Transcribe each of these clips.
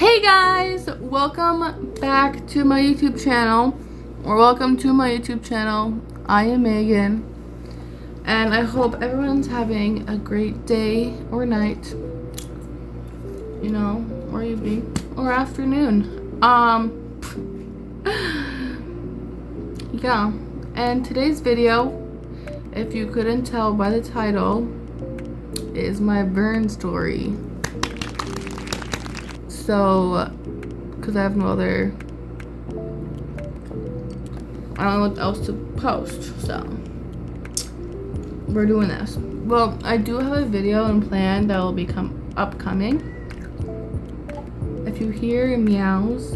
Hey guys, welcome back to my YouTube channel, or welcome to my YouTube channel. I am Megan, and I hope everyone's having a great day or night, you know, or evening or afternoon. Yeah, and today's video, if you couldn't tell by the title, is my burn story. So, because I have no other, I don't know what else to post, so we're doing this. Well, I do have a video and plan that will become upcoming. If you hear meows,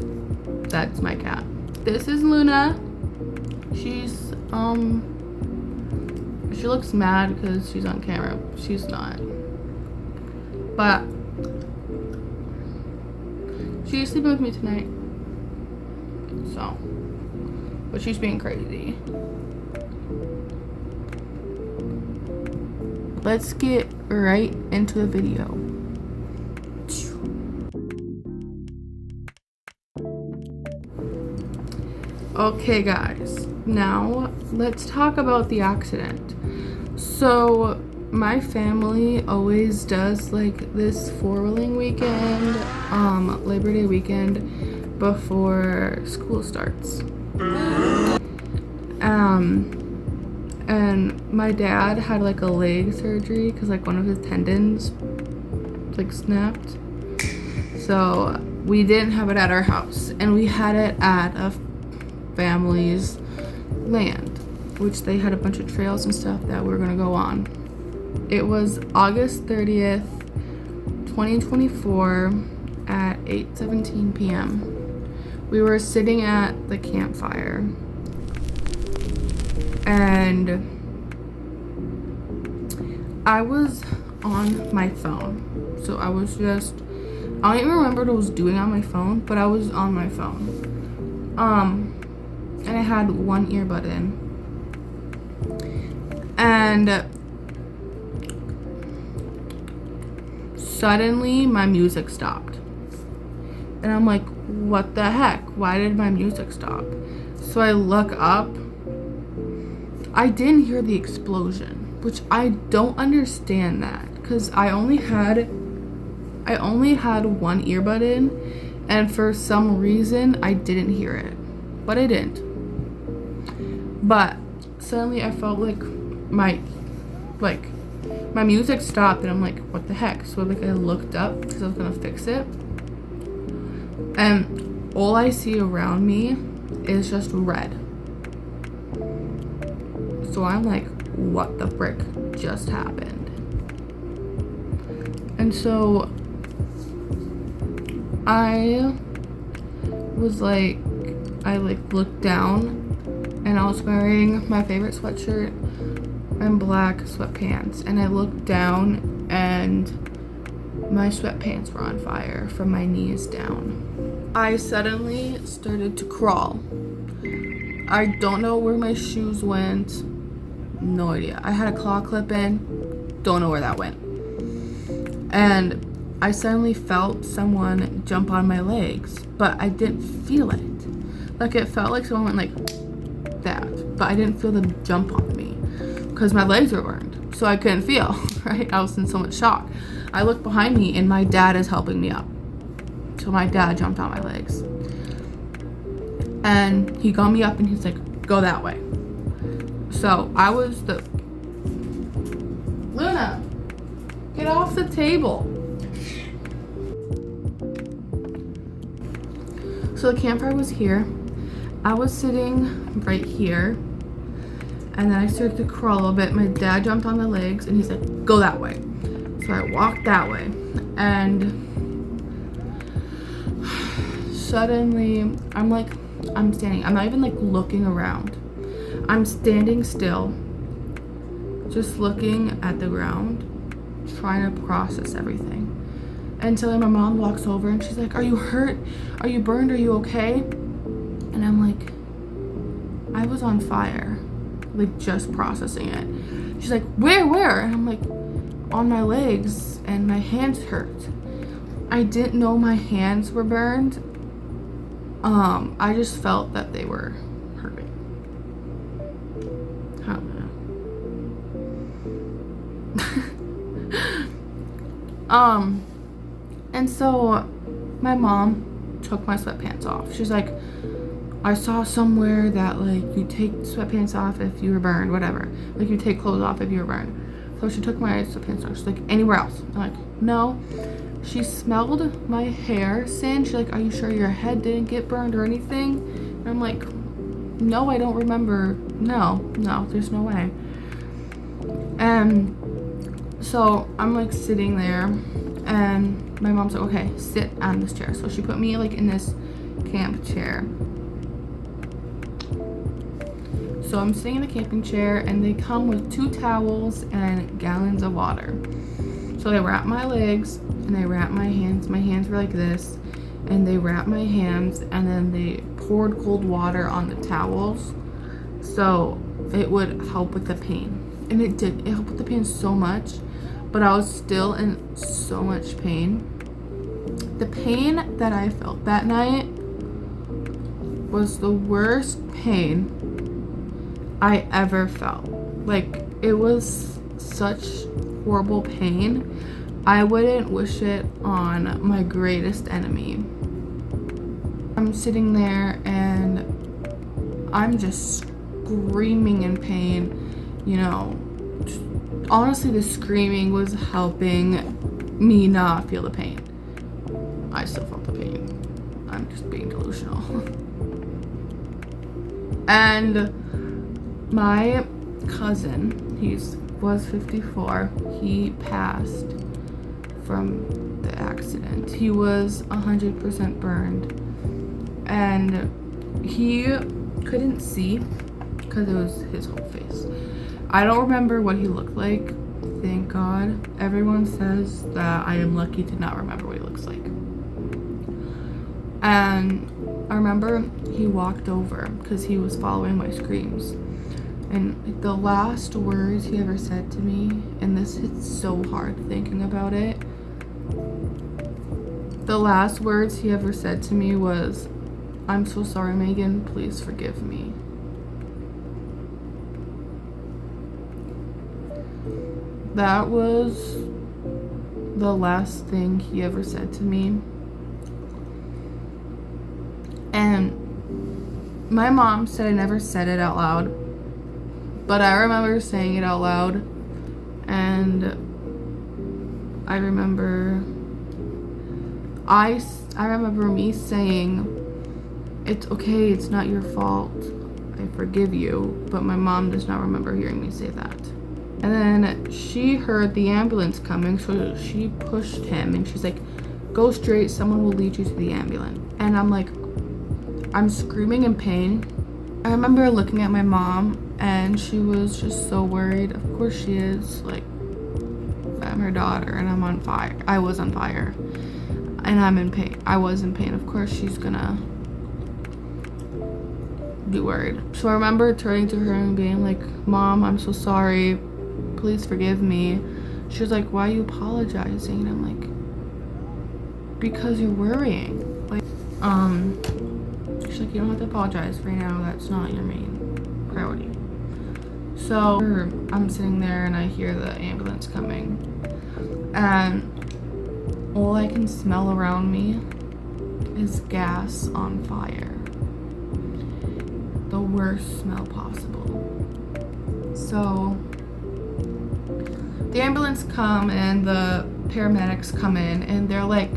that's my cat. This is Luna. She's she looks mad because she's on camera. She's not, but she's sleeping with me tonight, so, but she's being crazy. Let's get right into the video. Okay guys, now let's talk about the accident. So my family always does like this four-wheeling weekend, Labor Day weekend before school starts. And my dad had like a leg surgery because like one of his tendons like snapped. So we didn't have it at our house, and we had it at a family's land, which they had a bunch of trails and stuff that we were gonna go on. It was August 30th, 2024 at 8:17 p.m. We were sitting at the campfire, and I was on my phone. So I was just, I don't even remember what I was doing on my phone, but I was on my phone. And I had one earbud in. And suddenly my music stopped, and I'm like, what the heck, why did my music stop? So I look up. I didn't hear the explosion, which I don't understand that, because I only had one earbud in, and for some reason I didn't hear it, but I didn't. But suddenly I felt like my music stopped, and I'm like, what the heck? So like I looked up because I was gonna fix it, and all I see around me is just red. So I'm like, what the frick just happened? And so I was like, I looked down, and I was wearing my favorite sweatshirt and black sweatpants, and I looked down and my sweatpants were on fire from my knees down. I suddenly started to crawl. I don't know where my shoes went. No idea. I had a claw clip in. Don't know where that went. And I suddenly felt someone jump on my legs, but I didn't feel it. Like it felt like someone went like that, but I didn't feel them jump on me because my legs were burned, so I couldn't feel, right? I was in so much shock. I looked behind me, and my dad is helping me up. So my dad jumped on my legs, and he got me up, and he's like, go that way. So I was Luna, get off the table. So the campfire was here. I was sitting right here, and then I started to crawl a little bit. My dad jumped on my legs, and he said, go that way. So I walked that way, and suddenly I'm standing. I'm not even like looking around. I'm standing still, just looking at the ground, trying to process everything. Until my mom walks over, and she's like, are you hurt? Are you burned? Are you okay? And I'm like, I was on fire, like just processing it. She's like, where? And I'm like, on my legs, and my hands hurt. I didn't know my hands were burned. I just felt that they were hurting. I don't know. And so my mom took my sweatpants off. She's like, I saw somewhere that like you take sweatpants off if you were burned, whatever. Like you take clothes off if you were burned. So she took my sweatpants off. She's like, anywhere else? I'm like, no. She smelled my hair singed. She's like, are you sure your head didn't get burned or anything? And I'm like, no, I don't remember. No, there's no way. And so I'm like sitting there, and my mom's like, okay, sit on this chair. So she put me like in this camp chair. So I'm sitting in the camping chair, and they come with 2 towels and gallons of water. So they wrap my legs and they wrap my hands. My hands were like this, and they wrapped my hands, and then they poured cold water on the towels so it would help with the pain. And it did. It helped with the pain so much, but I was still in so much pain. The pain that I felt that night was the worst pain I ever felt. Like, it was such horrible pain. I wouldn't wish it on my greatest enemy. I'm sitting there and I'm just screaming in pain. You know, honestly, the screaming was helping me not feel the pain. I still felt the pain. I'm just being delusional. And my cousin, he was 54. He passed from the accident. He was 100% burned, and he couldn't see because it was his whole face. I don't remember what he looked like. Thank God. Everyone says that I am lucky to not remember what he looks like. And I remember he walked over because he was following my screams. And the last words he ever said to me, and this hits so hard thinking about it, the last words he ever said to me was, "I'm so sorry, Megan, please forgive me." That was the last thing he ever said to me. And my mom said I never said it out loud, but I remember saying it out loud. And I remember me saying, "It's okay, it's not your fault, I forgive you," but my mom does not remember hearing me say that. And then she heard the ambulance coming, so she pushed him, and she's like, "Go straight, someone will lead you to the ambulance." And I'm like, I'm screaming in pain. I remember looking at my mom, and she was just so worried. Of course she is, like, I'm her daughter, and I'm on fire. I was on fire, and I'm in pain. I was in pain. Of course she's gonna be worried. So I remember turning to her and being like, "Mom, I'm so sorry. Please forgive me." She was like, "Why are you apologizing?" And I'm like, "Because you're worrying." Like, she's like, "You don't have to apologize right now. That's not your main priority." So I'm sitting there and I hear the ambulance coming, and all I can smell around me is gas on fire. The worst smell possible. So the ambulance come and the paramedics come in, and they're like,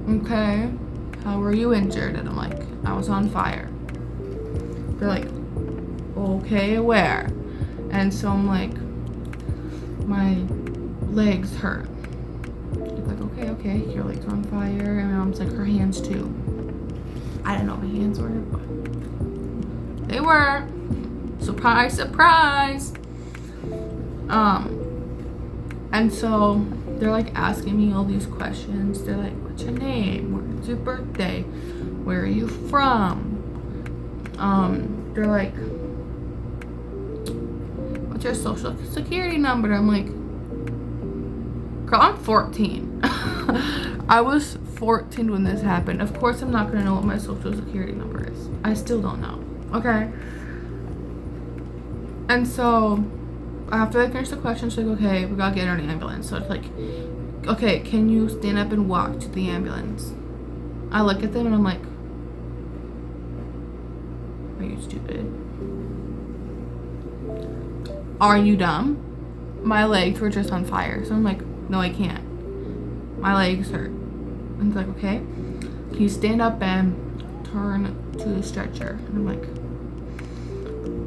"Okay, how were you injured?" And I'm like, "I was on fire." They're like, "Okay, where?" And so I'm like, "My legs hurt." She's like, okay, your legs are on fire. And my mom's like, "Her hands too." I didn't know my hands were, but they were. Surprise, surprise. And so they're like asking me all these questions. They're like, "What's your name? When's your birthday? Where are you from?" They're like, "What's your social security number?" I'm like, "Girl, I'm 14. I was 14 when this happened. Of course, I'm not going to know what my social security number is. I still don't know. Okay? And so, after I finished the question, she's like, okay, we got to get her in an ambulance. So it's like, okay, can you stand up and walk to the ambulance? I look at them and I'm like, are you stupid? Are you dumb? My legs were just on fire. So I'm like, no, I can't. My legs hurt. And it's like, okay, can you stand up and turn to the stretcher? And I'm like,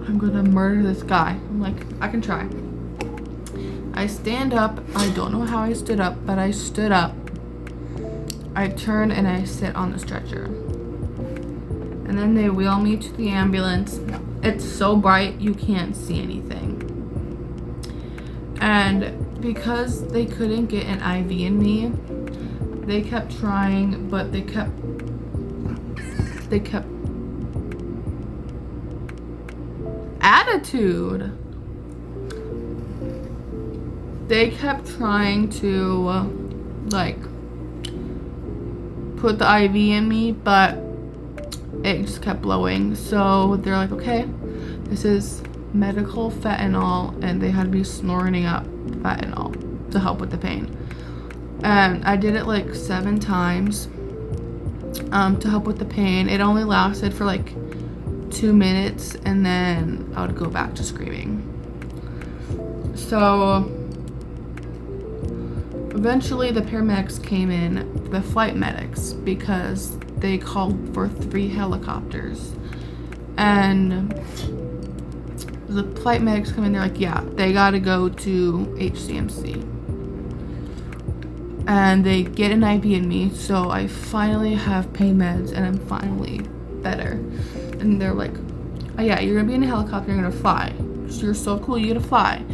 I'm gonna murder this guy. I'm like, I can try. I stand up. I don't know how I stood up, but I stood up. I turn and I sit on the stretcher. And then they wheel me to the ambulance. It's so bright you can't see anything. And because they couldn't get an IV in me, they kept trying, but they kept attitude. They kept trying to like put the IV in me, but it just kept blowing. So they're like, okay, this is medical fentanyl, and they had me snorting up fentanyl to help with the pain. And I did it like 7 times to help with the pain. It only lasted for like 2 minutes, and then I would go back to screaming. So eventually the paramedics came in, the flight medics, because they called for 3 helicopters. And the flight medics come in, they're like, yeah, they gotta go to HCMC. And they get an IV in me, so I finally have pain meds and I'm finally better. And they're like, oh yeah, you're gonna be in a helicopter, you're gonna fly. You're so cool, you get to fly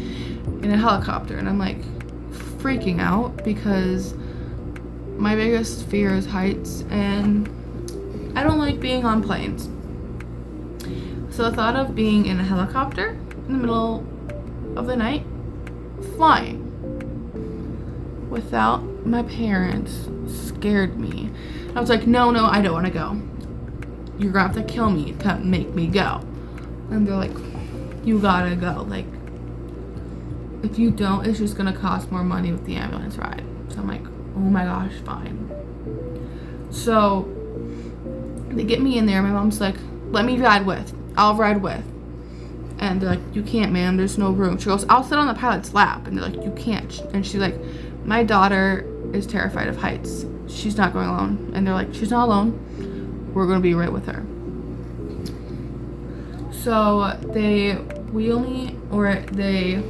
in a helicopter. And I'm like freaking out because my biggest fear is heights and I don't like being on planes. So the thought of being in a helicopter in the middle of the night, flying without my parents, scared me. I was like, no, I don't want to go. You're gonna have to kill me to make me go. And they're like, you gotta go. Like, if you don't, it's just gonna cost more money with the ambulance ride. So I'm like, oh my gosh, fine. So they get me in there. My mom's like, let me ride with. I'll ride with. And they're like, you can't, ma'am. There's no room. She goes, I'll sit on the pilot's lap. And they're like, you can't. And she's like, my daughter is terrified of heights. She's not going alone. And they're like, she's not alone. We're going to be right with her. So they wheel me, or the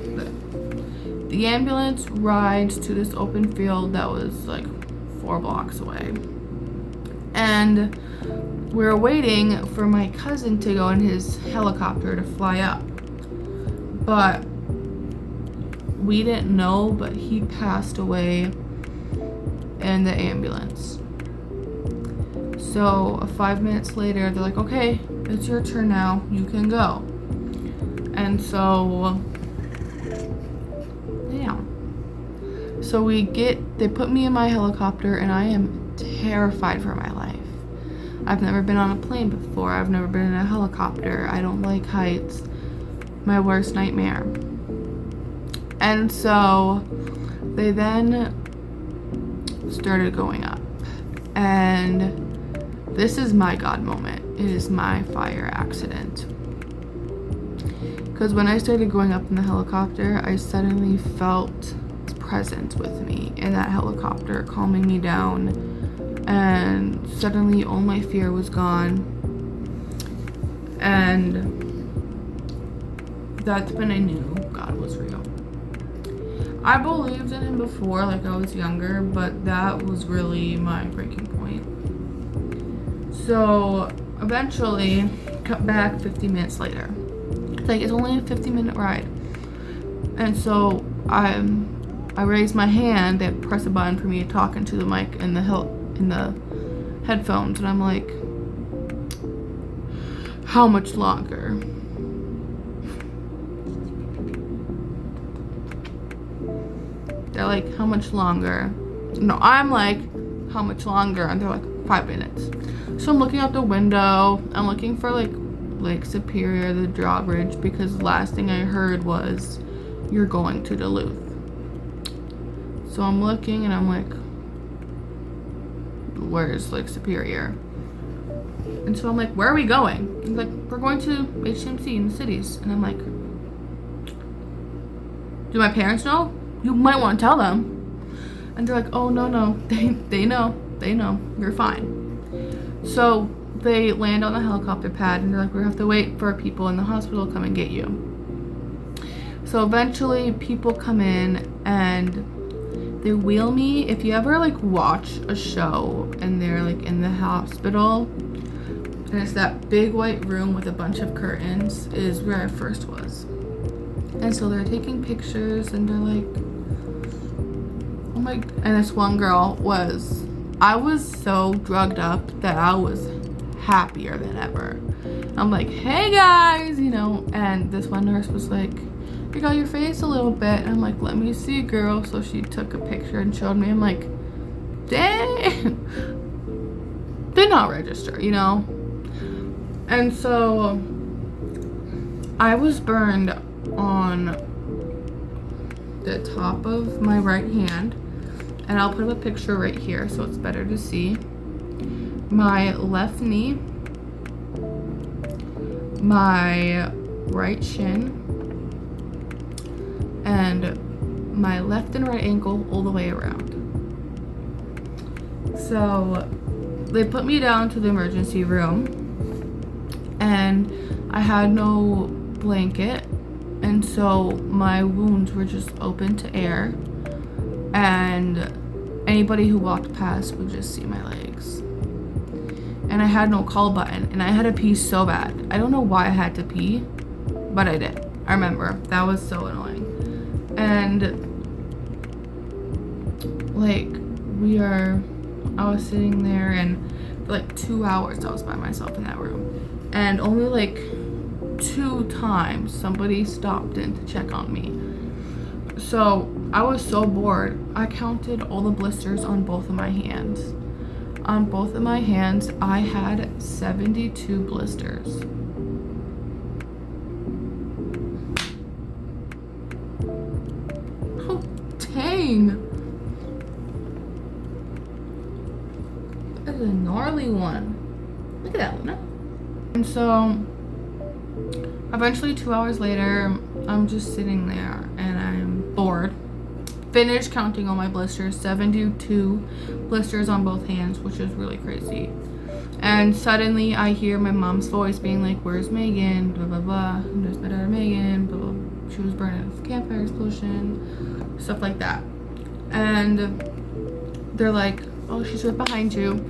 ambulance rides to this open field that was like 4 blocks away. And we were waiting for my cousin to go in his helicopter to fly up. But we didn't know, but he passed away in the ambulance. So 5 minutes later, they're like, okay, it's your turn now. You can go. And so, yeah. So they put me in my helicopter, and I am terrified for my life. I've never been on a plane before. I've never been in a helicopter. I don't like heights. My worst nightmare. And so they then started going up. And this is my God moment. It is my fire accident. Because when I started going up in the helicopter, I suddenly felt his presence with me in that helicopter, calming me down. And suddenly all my fear was gone. And that's when I knew God was real. I believed in him before, like I was younger, but that was really my breaking point. So eventually, cut back 50 minutes later. It's only a 50-minute ride. And so I raised my hand, they press a button for me to talk into the mic in the headphones, and I'm like, how much longer? They're like, how much longer? No, I'm like, how much longer? And they're like, 5 minutes. So I'm looking out the window. I'm looking for like Lake Superior, the drawbridge, because the last thing I heard was you're going to Duluth. So I'm looking and I'm like, where's Lake Superior? And so I'm like, where are we going? He's like, we're going to HMC in the cities. And I'm like, do my parents know? You might want to tell them. And they're like, oh, no, they know, you're fine. So they land on the helicopter pad and they're like, we have to wait for people in the hospital to come and get you. So eventually people come in and they wheel me. If you ever like watch a show and they're like in the hospital and it's that big white room with a bunch of curtains, is where I first was. And so they're taking pictures and they're like, oh my, and this one girl I was so drugged up that I was happier than ever. I'm like, hey guys, you know, and this one nurse was like, you got your face a little bit. And I'm like, let me see, girl. So she took a picture and showed me. I'm like, dang, did not register, you know? And so I was burned on the top of my right hand, and I'll put up a picture right here so it's better to see. My left knee, my right shin, and my left and right ankle all the way around. So they put me down to the emergency room and I had no blanket, and so my wounds were just open to air, and anybody who walked past would just see my legs. And I had no call button, and I had to pee so bad. I don't know why I had to pee, but I did. I remember. That was so annoying. And like I was sitting there, and for like 2 hours I was by myself in that room. And only like 2 times somebody stopped in to check on me. So I was so bored. I counted all the blisters on both of my hands. On both of my hands, I had 72 blisters. Oh, dang. That's a gnarly one. Look at that, Luna. And so eventually 2 hours later, I'm just sitting there and I'm bored. Finished counting all my blisters, 72 blisters on both hands, which is really crazy. And suddenly I hear my mom's voice being like, where's Megan? Blah, blah, blah. There's my daughter Megan. Blah, blah. She was burned in a campfire explosion. Stuff like that. And they're like, oh, she's right behind you.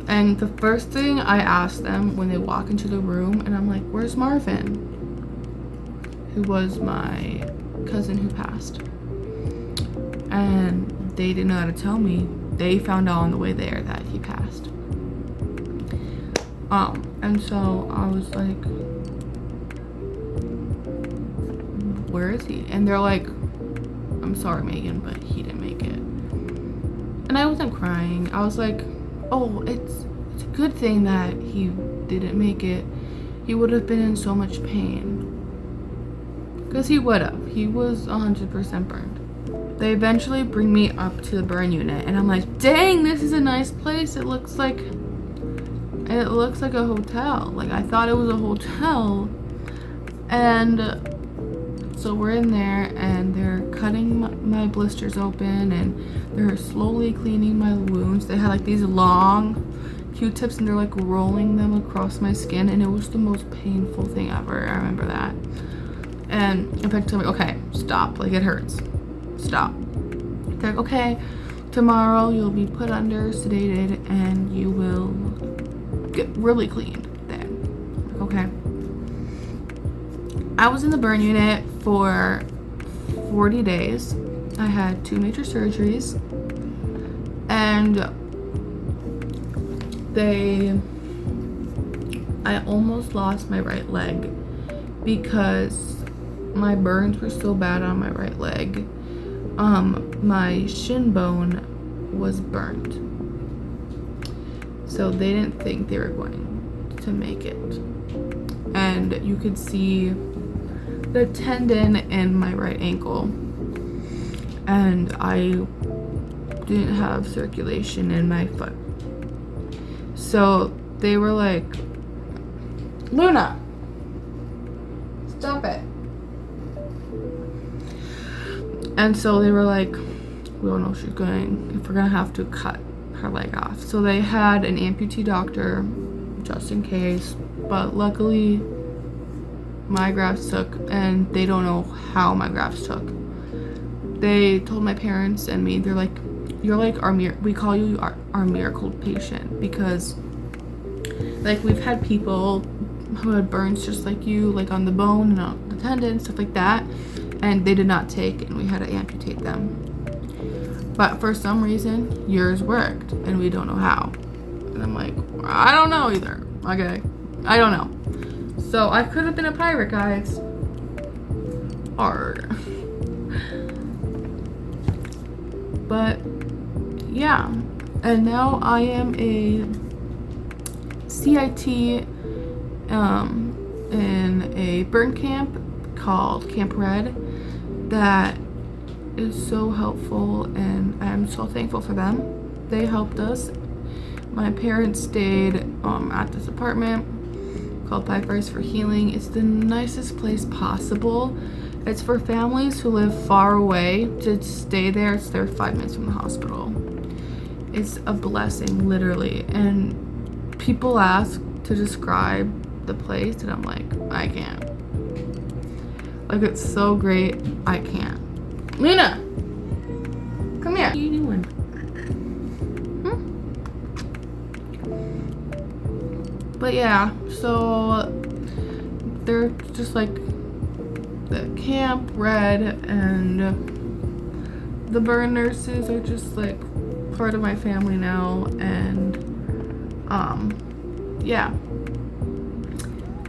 And the first thing I ask them when they walk into the room, and I'm like, where's Marvin? Who was my cousin who passed. And they didn't know how to tell me. They found out on the way there that he passed. And so I was like, where is he? And they're like, I'm sorry, Megan, but he didn't make it. And I wasn't crying. I was like, oh, it's a good thing that he didn't make it. He would have been in so much pain. Because he would have. He was 100% burned. They eventually bring me up to the burn unit, and I'm like, dang, this is a nice place. It looks like a hotel. Like, I thought it was a hotel. And so we're in there, and they're cutting my blisters open, and they're slowly cleaning my wounds. They had like these long Q-tips, and they're like rolling them across my skin, and it was the most painful thing ever. I remember that. And eventually I'm like, okay, stop. Like, it hurts. Stop. They're like, okay, tomorrow you'll be put under, sedated, and you will get really cleaned then. Okay. I was in the burn unit for 40 days. I had 2 major surgeries, and I almost lost my right leg because my burns were so bad on my right leg. My shin bone was burnt. So they didn't think they were going to make it. And you could see the tendon in my right ankle. And I didn't have circulation in my foot. So they were like, Luna, stop it. And so they were like, we don't know if she's going, if we're gonna have to cut her leg off. So they had an amputee doctor just in case, but luckily my grafts took, and they don't know how my grafts took. They told my parents and me, they're like, you're like we call you our miracle patient, because like we've had people who had burns just like you, like on the bone and on the tendon, stuff like that, and they did not take, and we had to amputate them. But for some reason, yours worked, and we don't know how. And I'm like, I don't know either. Okay, I don't know. So I could have been a pirate, guys. Hard. But yeah, and now I am a CIT in a burn camp called Camp Red that is so helpful, and I'm so thankful for them. They helped us. My parents stayed at this apartment called Pipers for Healing. It's the nicest place possible. It's for families who live far away to stay there. It's there 5 minutes from the hospital. It's a blessing, literally. And people ask to describe the place, and I'm like, I can't. Like, it's so great, I can't. Luna, come here. What are you doing? But yeah, so they're just like the Camp Red, and the burn nurses are just like part of my family now, and yeah.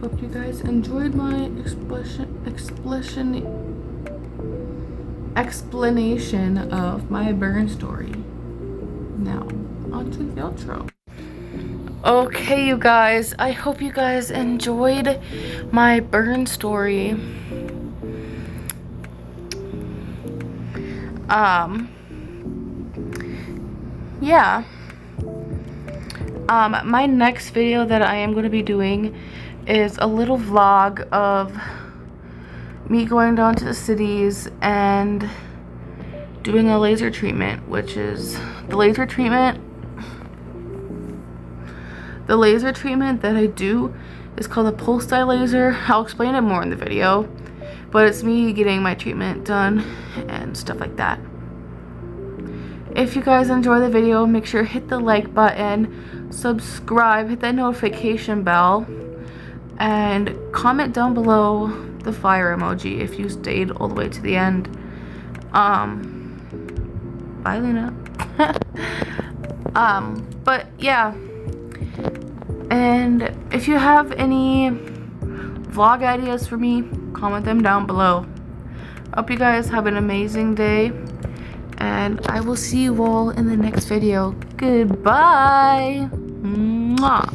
Hope you guys enjoyed my explanation of my burn story. Now, on to the outro. Okay, you guys, I hope you guys enjoyed my burn story. Yeah. My next video that I am going to be doing is a little vlog of me going down to the cities and doing a laser treatment, which is the laser treatment that I do is called a pulse dye laser. I'll explain it more in the video, but it's me getting my treatment done and stuff like that. If you guys enjoy the video, make sure to hit the like button, subscribe, hit that notification bell, and comment down below the fire emoji if you stayed all the way to the end. Bye, Luna. But yeah, and if you have any vlog ideas for me, comment them down below. Hope you guys have an amazing day, and I will see you all in the next video. Goodbye. Mwah.